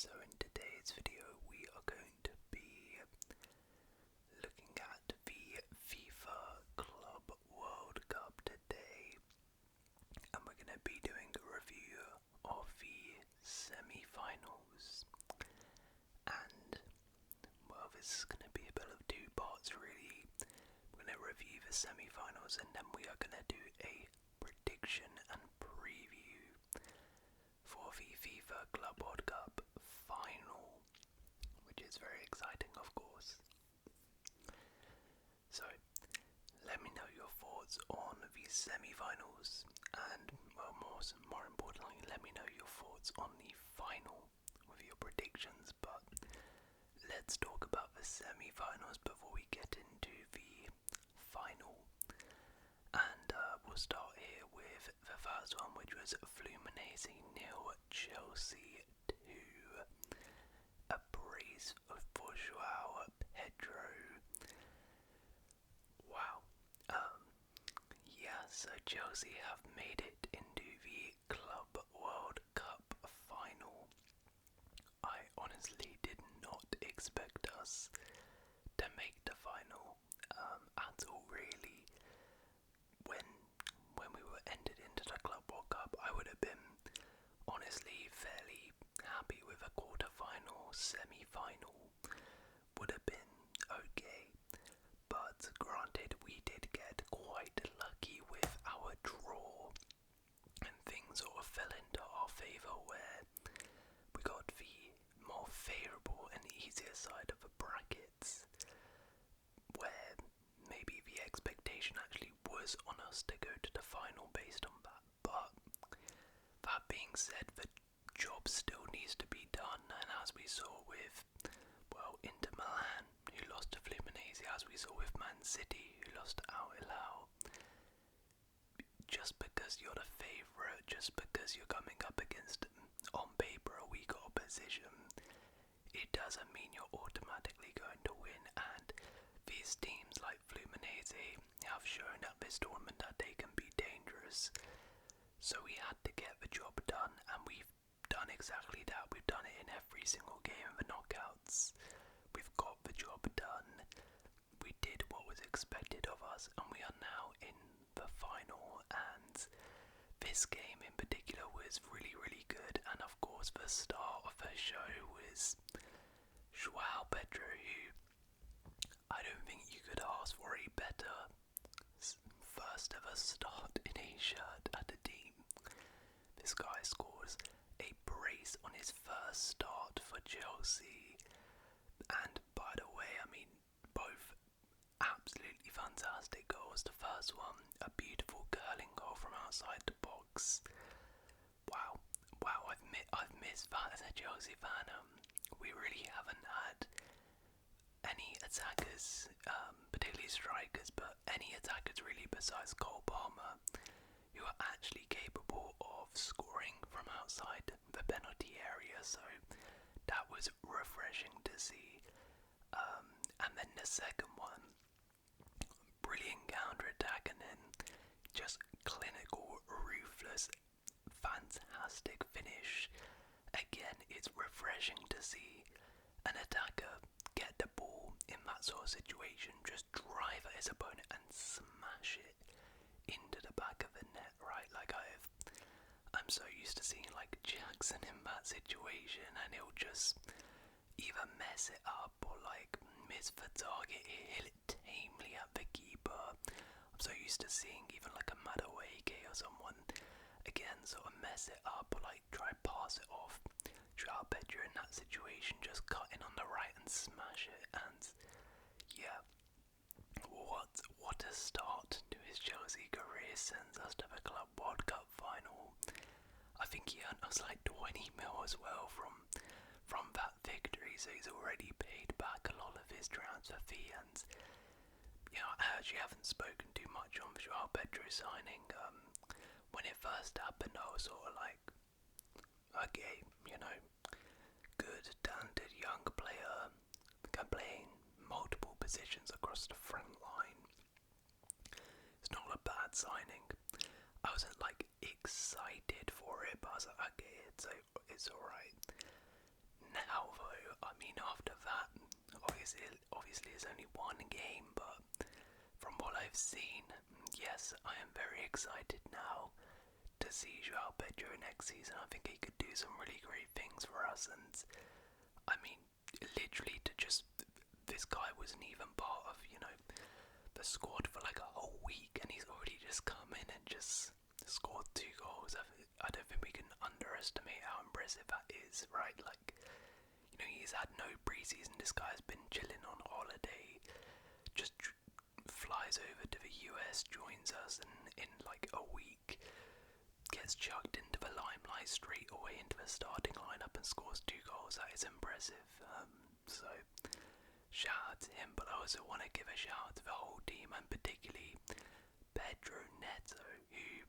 So in today's video we are going to be looking at the FIFA Club World Cup today, and we're going to be doing a review of the semi-finals. And well, this is going to be a bit of two parts really. We're going to review the semi-finals and then we are going to do a prediction and preview for the FIFA Club World Cup final, which is very exciting, of course. So, let me know your thoughts on the semi-finals, and well, more importantly, let me know your thoughts on the final with your predictions. But let's talk about the semi-finals before we get into the final. And we'll start here with the first one, which was Fluminense 0, Chelsea 2. A brace for Joao Pedro. Wow. Yeah, so Chelsea have made it into the Club World Cup final. I honestly did not expect us to make the final at all, really. When we were entered into the Club World Cup, I would have been honestly fairly happy with a quarter-final. Semi-final would have been okay, but granted, we did get quite lucky with our draw, and things sort of fell into our favour where we got the more favourable and easier side of the brackets, where maybe the expectation actually was on us to go to the final based on that. But that being said, the job still needs to be done, and as we saw with, well, Inter Milan, who lost to Fluminense, as we saw with Man City, who lost to Al Hilal, just because you're the favourite, just because you're coming up against, on paper, a weak opposition, it doesn't mean you're automatically going to win. And these teams like Fluminense have shown at this tournament that they can be dangerous. So we had to get the job done, and we've done exactly that. We've done it in every single game of the knockouts. We've got the job done. We did what was expected of us, and we are now in the final. And this game in particular was really, really good. And of course, the star of the show was Joao Pedro, who I don't think you could ask for a better first ever start in a shirt at a team. This guy scores a brace on his first start for Chelsea, and by the way, I mean, both absolutely fantastic goals. The first one, a beautiful curling goal from outside the box. Wow, I've missed that as a Chelsea fan. We really haven't had any attackers, particularly strikers, but any attackers really besides Cole Palmer, who are actually capable of scoring from outside the penalty area. So that was refreshing to see. And then the second one, brilliant counter-attack, and then just clinical, ruthless, fantastic finish. Again, it's refreshing to see an attacker get the ball in that sort of situation, just drive at his opponent and smash it into the back of the net, right? Like I'm so used to seeing like Jackson in that situation, and he'll just either mess it up or like miss the target, hit it tamely at the keeper. I'm so used to seeing even like a Madueke or someone again sort of mess it up or like try pass it off. Joao Pedro in that situation just cut in on the right and smash it. And yeah, what a start to his Chelsea career. Sends us to the Club World Cup final. I think he earned us like 20 mil as well from that victory, so he's already paid back a lot of his transfer fee. And you know, I actually haven't spoken too much on Joao Pedro signing. When it first happened, I was sort of like, okay, you know, good, talented young player, can play in multiple positions across the front line. It's not a bad signing. I wasn't like excited for it, but I was like, okay, it's alright. obviously it's only one game, but from what I've seen, yes, I am very excited now to see Joao Pedro next season. I think he could do some really great things for us, and I mean, literally this guy wasn't even part of, the squad for like a whole week, and he's already just come in and just scored 2 goals. I don't think we can underestimate how impressive that is, right? Like, he's had no preseason. This guy's been chilling on holiday, just flies over to the US, joins us, and in like a week gets chucked into the limelight straight away into the starting lineup and scores 2 goals. That is impressive. So shout out to him, but I also want to give a shout out to the whole team, and particularly Pedro Neto, who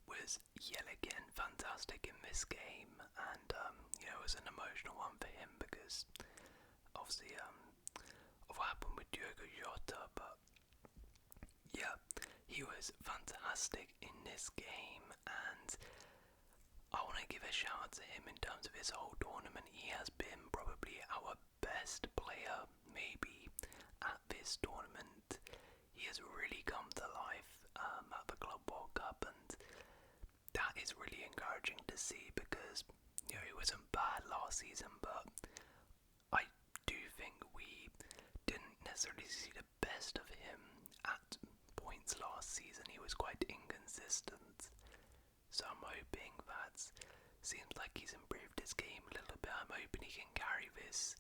was yet again fantastic in this game, and it was an emotional one for him because obviously of what happened with Diogo Jota, but yeah, he was fantastic in this game, and I want to give a shout out to him in terms of his whole tournament. He has been probably our best player, maybe, at this tournament. He has really come to life at the Club World Cup, and that is really encouraging to see because, he wasn't bad last season, but I do think we didn't necessarily see the best of him at points last season. He was quite inconsistent. So I'm hoping that seems like he's improved his game a little bit. I'm hoping he can carry this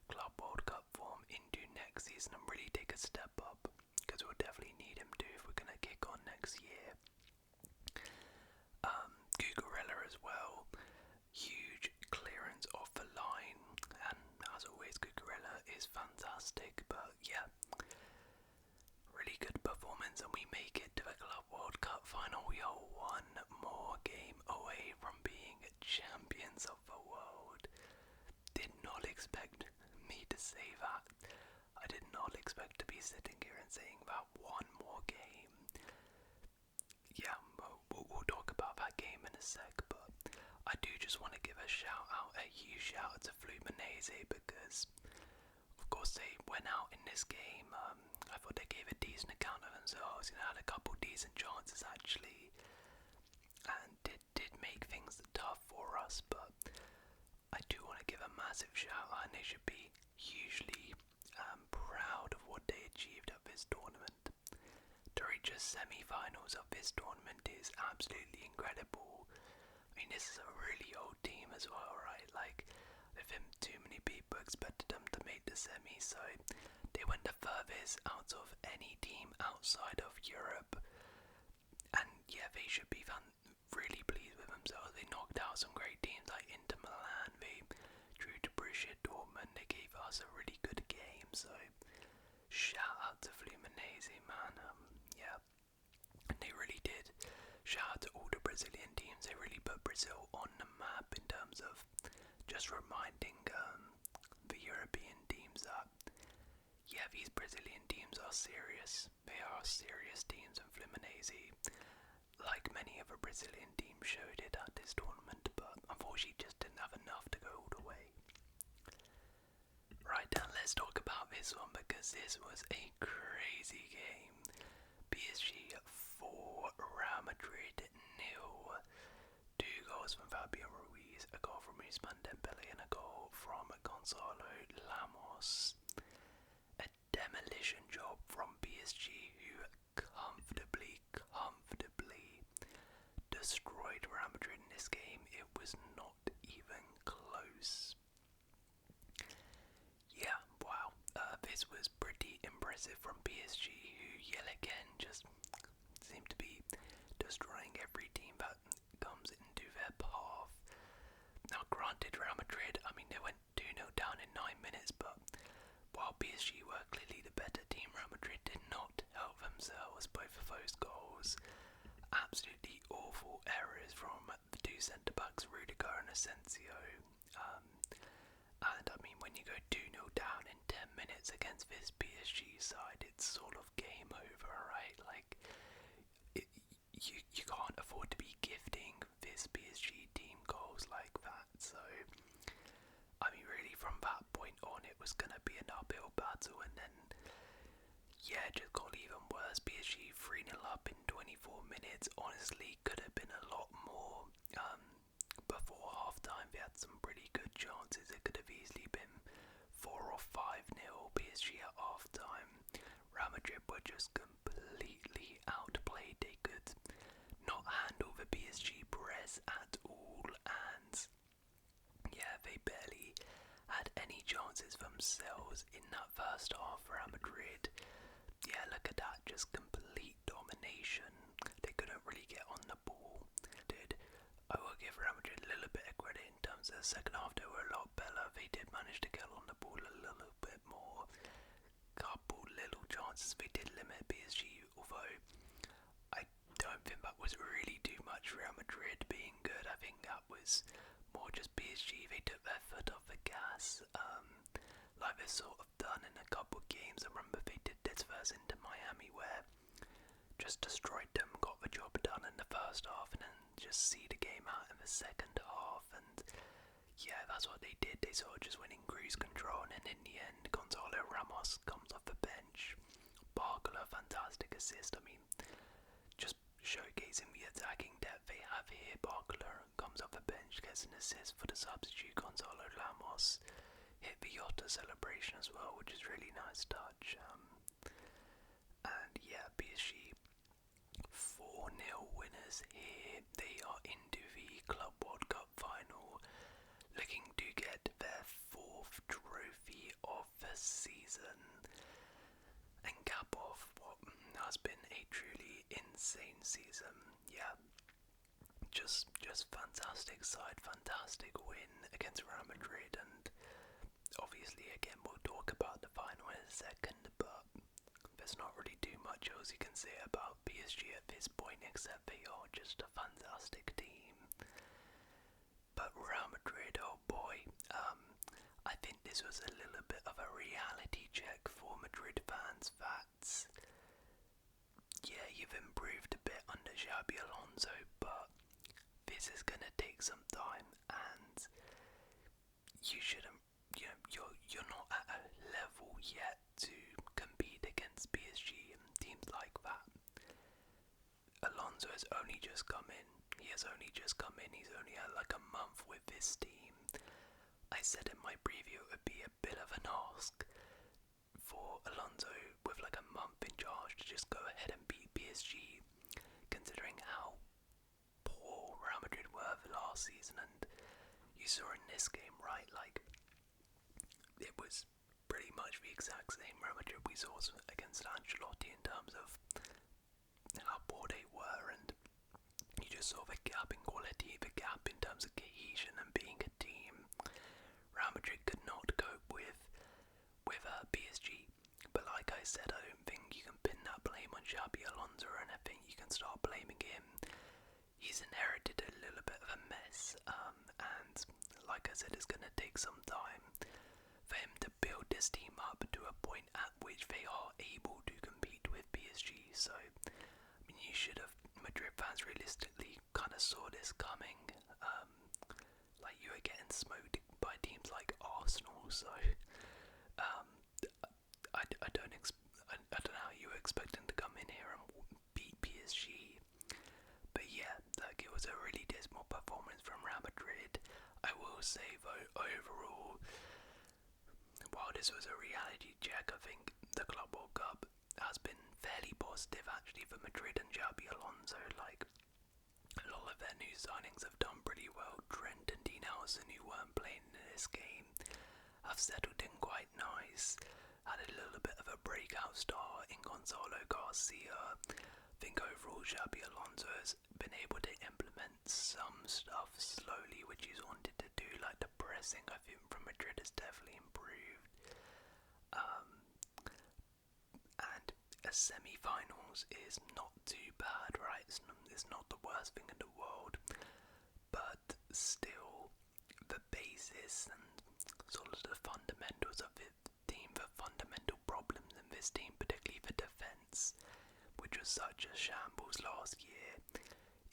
Club World Cup form into next season and really take a step up, because we'll definitely need him to if we're going to kick on next year. Cucurella as well, huge clearance off the line, and as always Cucurella is fantastic, but yeah, really good performance, and we make it to the Club World Cup final. We are one more game away from being champions of the world. Did not expect me to say that. I did not expect to be sitting here and saying that. One more game. Yeah, we'll talk about that game in a sec, but I do just want to give a huge shout out to Fluminense, because of course they went out in this game. I thought they gave a decent account of themselves, had a couple decent chances actually, and did make things tough for us, but I do want to give a massive shout out, and they should be hugely proud of what they achieved at this tournament. To reach a semi-finals of this tournament is absolutely incredible. I mean, this is a really old team as well, right? Like, I think too many people expected them to make the semi, so they went the furthest out of any team outside of Europe. And yeah, they should be really pleased with themselves. They knocked out some great teams like Inter Milan. They drew to Borussia Dortmund. They gave us a really good game. So shout out to Fluminense, man. Yeah, and they really did. Shout out to all the Brazilian teams. They really put Brazil on the map in terms of just reminding the European teams that, yeah, these Brazilian teams are serious. They are serious teams, and Fluminense, like many other Brazilian teams, showed it at this tournament, but unfortunately just didn't have enough to go all the way. Right, now let's talk about this one, because this was a crazy game. PSG 4, Real Madrid 0. 2 goals from Fabian Ruiz, a goal from Ousmane Dembele, and a goal from Gonzalo Ramos. A demolition job from PSG, who comfortably destroyed Real Madrid in this game. It was not even close. Yeah, wow. This was pretty impressive from PSG, who yet again just seem to be destroying every team that comes into their path. Now granted, Real Madrid, I mean, they went 2-0 down in 9 minutes, but while PSG were clearly the better team, Real Madrid did not help themselves. Both of those goals, absolutely awful errors from the 2 centre-backs, Rudiger and Asensio. And I mean, when you go 2-0 down in 10 minutes against this PSG side, it's sort of game over, right? Like, you can't afford to be gifting this PSG team goals like that. So I mean, really, from that point on, it was going to be an uphill battle, and then, yeah, it just got even worse. PSG 3-0 up in 24 minutes. Honestly, could have been a lot more. Before half time, they had some pretty good chances. It could have easily been 4 or 5-0 PSG at half time. Real Madrid were just completely outplayed. They could not handle the PSG press at all, and yeah, they barely had any chances themselves in that first half. Real Madrid, yeah, look at that, just complete domination. They couldn't really get on the ball. I will give Real Madrid a little bit of credit in terms of the second half. They were a lot better. They did manage to get on the ball a little bit more. Couple little chances. They did limit PSG, although I don't think that was really too much. Real Madrid being good. I think that was more just PSG. They took their foot off the gas, like they've sort of done in a couple of games. I remember they did this versus into Miami, where just destroyed them, got the job done in the first half, and then just see the game out in the second half. And yeah, that's what they did. They sort of just went in cruise control, and then in the end, Gonzalo Ramos comes off the bench. Barcola, fantastic assist. I mean, just showcasing the attacking depth they have here. Barcola comes off the bench, gets an assist for the substitute. Gonzalo Ramos hit the Jota celebration as well, which is really nice touch. And yeah, PSG 4-0 winners here. They are into the Club World Cup final, looking to get their 4th trophy of the season and cap off what has been a truly insane season. Yeah, just fantastic side, fantastic win against Real Madrid, and obviously again we'll talk about the final in a second, but there's not really too much else you can say about PSG at this point, except they are just a fantastic team. But Real Madrid, oh boy, I think this was a little bit of a reality check for Madrid fans that, yeah, you've improved a bit under Xabi Alonso, but this is going to take some time, and you shouldn't, you're not at a level yet to compete against PSG and teams like that. Alonso has only just come in. He's only had like a month with this team. I said in my preview it would be a bit of an ask for Alonso with like a month in charge to just go ahead and beat PSG, considering how poor Real Madrid were last season. And you saw in this game, right, like it was pretty much the exact same Real Madrid we saw against Ancelotti in terms of how poor they were, and you just saw the gap in quality, the gap in terms of cohesion and being a team. Real Madrid could not cope with PSG, but like I said, I don't think you can pin that blame on Xabi Alonso, and I think you can start blaming him. He's inherited a little bit of a mess, and like I said, it's going to take some time for him to build this team up to a point at which they are able to compete with PSG. So, I mean, you should have, Madrid fans realistically kind of saw this coming. Like, you were getting smoked by teams like Arsenal, so I don't know how you were expecting to come in here and beat PSG. But yeah, like, it was a really dismal performance from Real Madrid. I will say though, overall, while this was a reality check, I think the Club World Cup has been fairly positive actually for Madrid and Xabi Alonso. Like, a lot of their new signings have done pretty well. Trent and Dean Howson, who weren't playing in this game, have settled in quite nice. Had a little bit of a breakout star in Gonzalo Garcia. I think overall Xabi Alonso has been able to implement some stuff slowly which he's wanted to do, like the pressing I think from Madrid has definitely improved. And a semi-finals is not too bad, right? It's not the worst thing in the world, but still the basis and sort of the fundamentals of the team, the fundamental problems in this team, particularly the defence, which was such a shambles last year,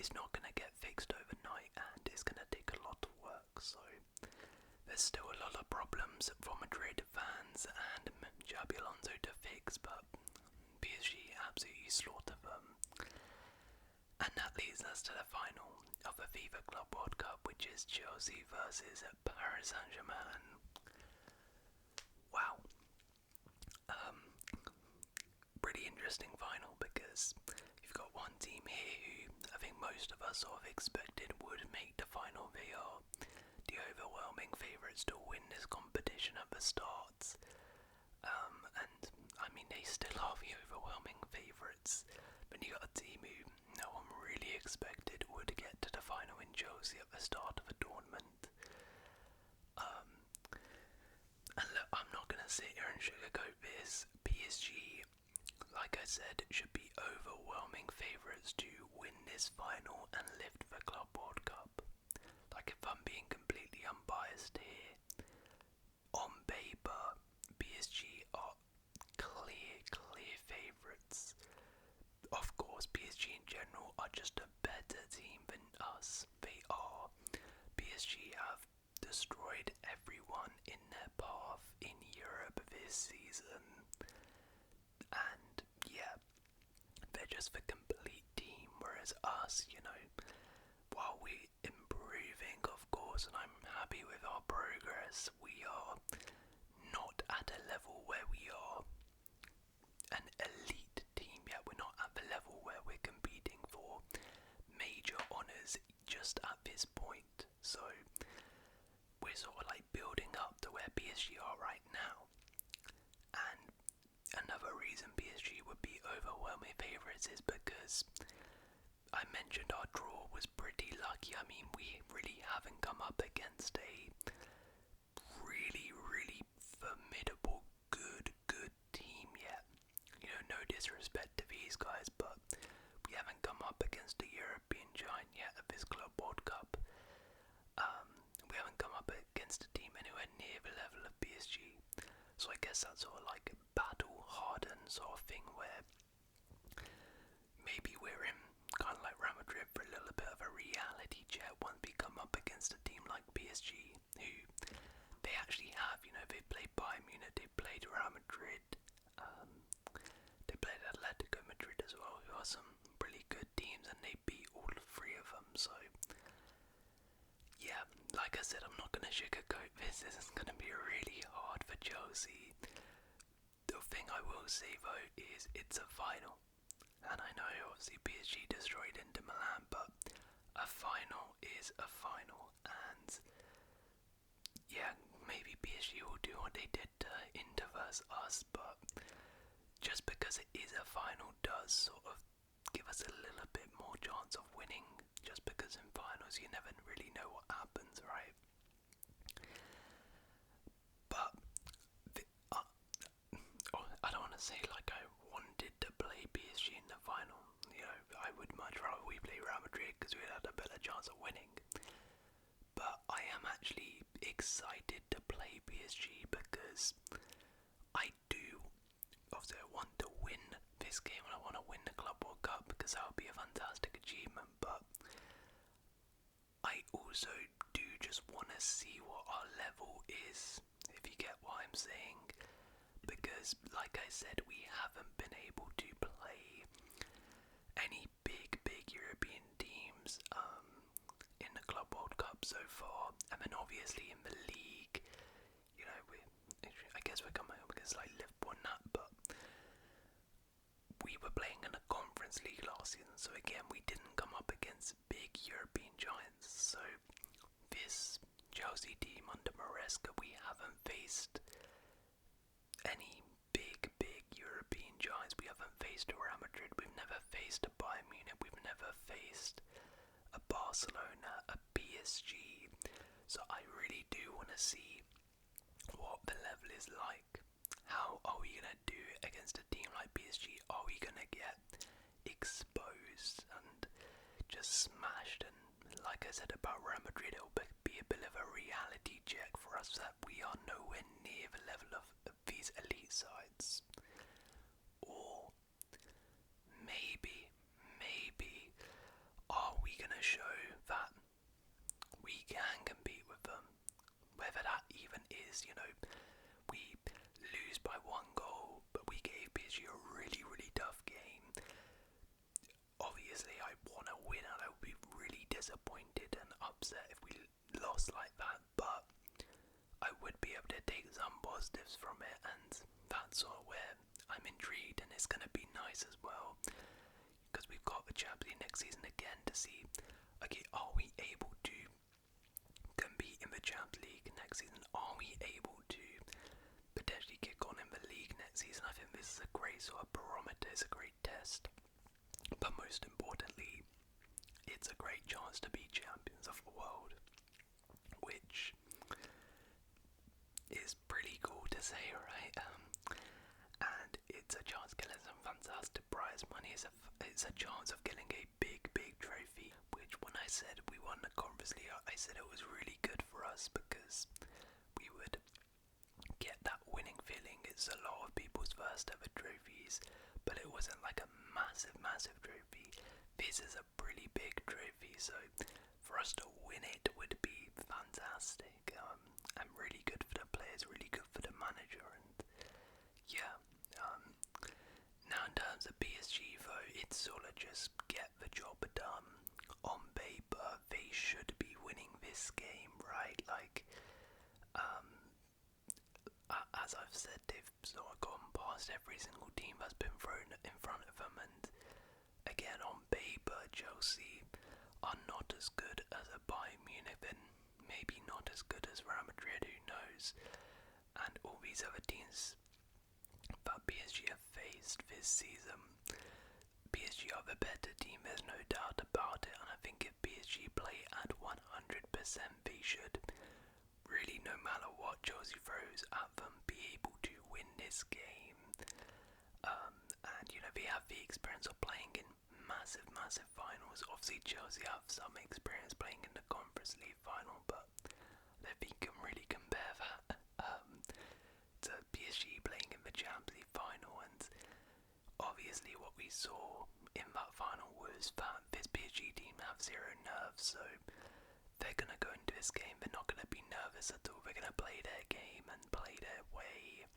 is not going to get fixed overnight, and it's going to take a lot of work. So there's still a lot of problems for Madrid fans and Xabi Alonso to fix, but PSG absolutely slaughter them. And that leads us to the final of the FIFA Club World Cup, which is Chelsea versus Paris Saint-Germain. Wow. Pretty interesting final, because you've got one team here who I think most of us sort of expected would make the final. They are the overwhelming favourites to win this competition at the start. And I mean, they still are the overwhelming favourites. But you got a team who no one really expected would get to the final in Chelsea at the start of the tournament. And look, I'm not going to sit here and sugarcoat this. PSG, like I said, should be overwhelming favourites to win this final and lift the Club World Cup. Like, if I'm being completely unbiased here, on paper, PSG are clear favourites. Of course, PSG in general are just a better team than us. They are. PSG have destroyed everyone in their path in Europe this season. And yeah, they're just the complete team, whereas us, while we're improving, of course, and I'm happy with our progress, we are not at a level where we are an elite team yet. We're not at the level where we're competing for major honours just at this point. So we're sort of like building up to where PSG are right now. And another reason PSG would be overwhelming favourites is because I mentioned our draw was pretty lucky. I mean, we really haven't come up against a really formidable, good team yet. No disrespect to these guys, but we haven't come up against a European giant yet at this Club World Cup. We haven't come up against a team anywhere near the level of PSG. So I guess that's sort of like a battle-hardened sort of thing where maybe we're in kind of like Real Madrid for a little bit of a reality check once we come up against a team like PSG, who they actually have. They played Bayern Munich, they played Real Madrid, they played Atletico Madrid as well, who are some really good teams, and they beat all three of them. So yeah, like I said, I'm not going to sugarcoat this. This is going to be really hard for Chelsea. The thing I will say though is it's a final. And I know obviously PSG destroyed Inter Milan, but a final is a final. And yeah, maybe PSG will do what they did to Inter versus us, but just because it is a final does sort of give us a little bit more chance of winning, just because in finals you never really know what happens, right? But I don't want to say like I wanted to play PSG in the final. I would much rather we play Real Madrid because we'd had a better chance of winning. But I am actually excited to play PSG because I do obviously I want to win this game and I want to win the Club World Cup because that would be a fantastic achievement, but I also do just want to see what our level is, if you get what I'm saying, because like I said, we haven't been able to play any big European teams in the Club World Cup so far, and then obviously in the league, I guess we're coming up against like Liverpool and that, but we were playing in a Conference League last season, so again we didn't come up against big European giants. So this Chelsea team under Maresca, we haven't faced any big European giants. We haven't faced a Real Madrid, we've never faced a Bayern Munich, we've never faced a Barcelona, a PSG. So I really do want to see what the level is like. How are we going to do against a team like PSG? Are we going to get exposed and just smashed? And like I said about Real Madrid, it will be a bit of a reality check for us that we are nowhere near the level of these elite sides. Or maybe are we going to show that we can compete with them? Whether that even is, PSG a really, really tough game. Obviously, I want to win, and I would be really disappointed and upset if we lost like that, but I would be able to take some positives from it, and that's sort of where I'm intrigued, and it's going to be nice as well, because we've got the Champions League next season again to see, okay, are we able to compete in the Champions League next season? Are we able to potentially kick on in the league next season? I think this is a great sort of barometer, it's a great test, but most importantly, it's a great chance to be champions of the world, which is pretty cool to say, right? And it's a chance of getting some fantastic prize money. It's a chance of getting a big, big trophy, which when I said we won the Conference League, I said it was really good for us because we would get that winning feeling. It's a lot of people's first ever trophies, but it wasn't like a massive, massive trophy. This is a pretty big trophy, so for us to win it would be fantastic. And really good for the players, really good for the manager, and yeah. Now in terms of PSG though, it's sort of just get the job done. On paper, they should be winning this game, right? Like, as I've said, they've sort of gone past every single team that's been thrown in front of them, and again, on paper, Chelsea are not as good as a Bayern Munich, and maybe not as good as Real Madrid, who knows, and all these other teams that PSG have faced this season. PSG are the better team, there's no doubt about it, and I think if PSG play at 100%, they should, really, no matter what Chelsea throws at them, be able to win this game. And you know, they have the experience of playing in massive, massive finals. Obviously Chelsea have some experience playing in the Conference League final, but I don't think you can really compare that to PSG playing in the Champions League final. And obviously what we saw in that final was that this PSG team have zero nerves, so they're going to go into this game, they're not going to be nervous at all, they're going to play their game and play their way,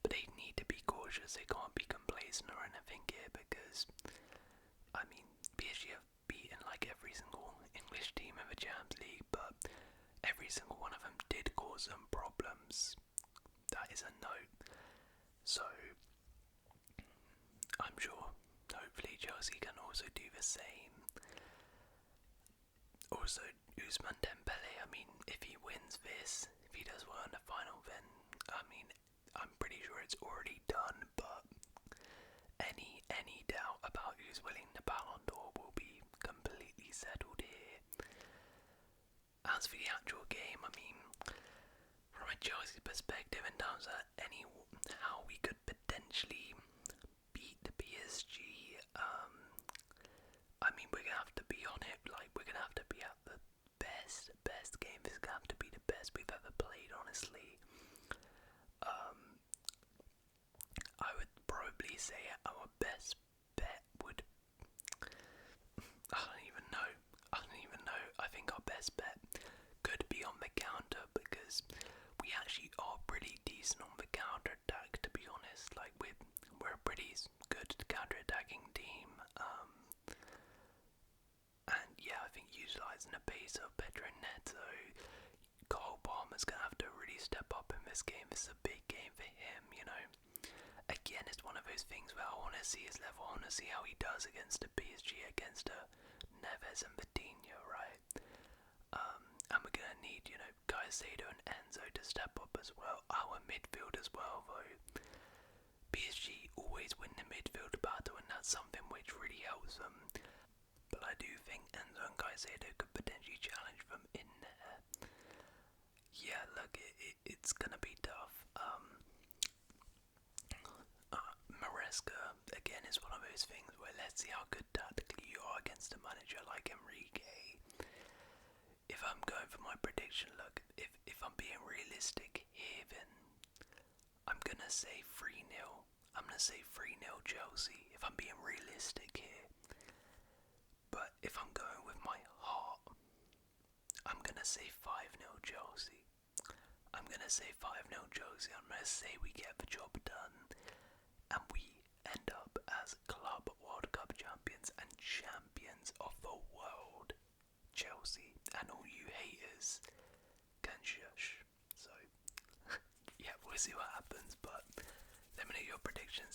but they need to be cautious, they can't be complacent or anything here, because, I mean, PSG have beaten like every single English team in the Champions League, but every single one of them did cause them problems, that is a note, so I'm sure, hopefully Chelsea can also do the same. Also, Ousmane Dembele, I mean, if he wins this, if he does well in the final, then, I mean, I'm pretty sure it's already done, but any doubt about who's winning the Ballon d'Or will be completely settled here. As for the actual game, I mean, from a Chelsea perspective, in terms of how we could potentially beat the PSG, I mean, we're gonna have to be on it, like, we're gonna have to be at the best game. This is gonna have to be the best we've ever played, honestly. I would probably say our best bet would, I don't even know, I think our best bet could be on the counter, because we actually are pretty decent on the counter attack, to be honest. Like, we're a pretty good counter attacking team, and yeah, I think utilising the pace of Pedro and Neto, Cole Palmer's gonna have to really step up in this game. This is a big game for him, you know. Again, it's one of those things where I want to see his level, I want to see how he does against the PSG, against Neves and Vitinha, right? And we're gonna need, you know, Caicedo and Enzo to step up as well. Our midfield as well, though. PSG always win the midfield battle, and that's something which really helps them. But I do think Enzo and Caicedo could potentially challenge them in there. Yeah, look, it's gonna be tough. Maresca, again, is one of those things where let's see how good tactically you are against a manager like Enrique. If I'm going for my prediction, look, if I'm being realistic here, then I'm gonna say 3-0. I'm gonna say 3-0 Chelsea, if I'm being realistic here. But if I'm going with my heart, I'm gonna say 5-0 Chelsea. I'm gonna say 5-0 Chelsea. I'm gonna say we get the job done. we'll see what happens. But let me know your predictions